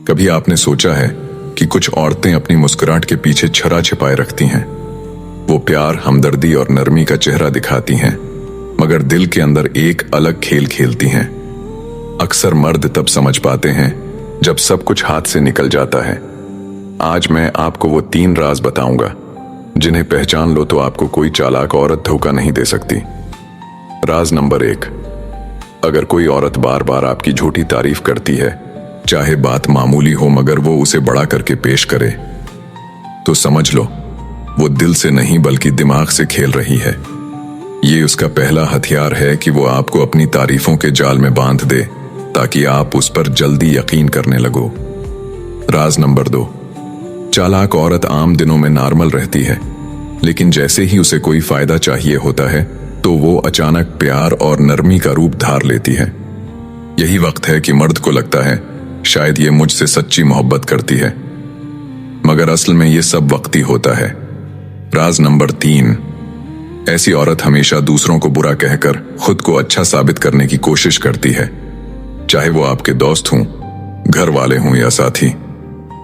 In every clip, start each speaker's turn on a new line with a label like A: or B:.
A: कभी आपने सोचा है कि कुछ औरतें अपनी मुस्कुराहट के पीछे छुरा छिपाए रखती हैं। वो प्यार, हमदर्दी और नरमी का चेहरा दिखाती हैं, मगर दिल के अंदर एक अलग खेल खेलती हैं। अक्सर मर्द तब समझ पाते हैं जब सब कुछ हाथ से निकल जाता है। आज मैं आपको वो 3 राज बताऊंगा जिन्हें पहचान लो तो आपको कोई चालाक औरत धोखा नहीं दे सकती। राज नंबर 1, अगर कोई औरत बार बार आपकी झूठी तारीफ करती है, चाहे बात मामूली हो मगर वो उसे बड़ा करके पेश करे, तो समझ लो वो दिल से नहीं बल्कि दिमाग से खेल रही है। ये उसका पहला हथियार है कि वो आपको अपनी तारीफों के जाल में बांध दे ताकि आप उस पर जल्दी यकीन करने लगो। राज नंबर 2, चालाक औरत आम दिनों में नॉर्मल रहती है, लेकिन जैसे ही उसे कोई फायदा चाहिए होता है तो वो अचानक प्यार और नरमी का रूप धार लेती है। यही वक्त है कि मर्द को लगता है शायद ये मुझसे सच्ची मोहब्बत करती है, मगर असल में ये सब वक्ती होता है। राज नंबर 3, ऐसी औरत हमेशा दूसरों को बुरा कहकर खुद को अच्छा साबित करने की कोशिश करती है, चाहे वो आपके दोस्त हों, घर वाले हों या साथी।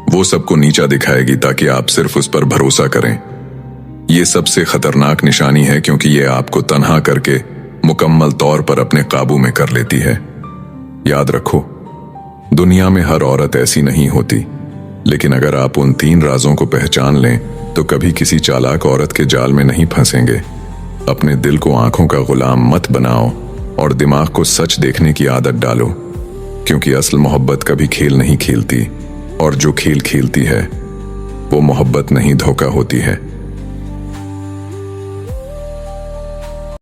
A: वो सबको नीचा दिखाएगी ताकि आप सिर्फ उस पर भरोसा करें। ये सबसे खतरनाक निशानी है क्योंकि ये आपको तन्हा करके मुकम्मल तौर पर अपने काबू में कर लेती है। याद रखो, दुनिया में हर औरत ऐसी नहीं होती, लेकिन अगर आप उन 3 राजों को पहचान लें तो कभी किसी चालाक औरत के जाल में नहीं फंसेंगे। अपने दिल को आंखों का गुलाम मत बनाओ और दिमाग को सच देखने की आदत डालो, क्योंकि असल मोहब्बत कभी खेल नहीं खेलती, और जो खेल खेलती है वो मोहब्बत नहीं धोखा होती है।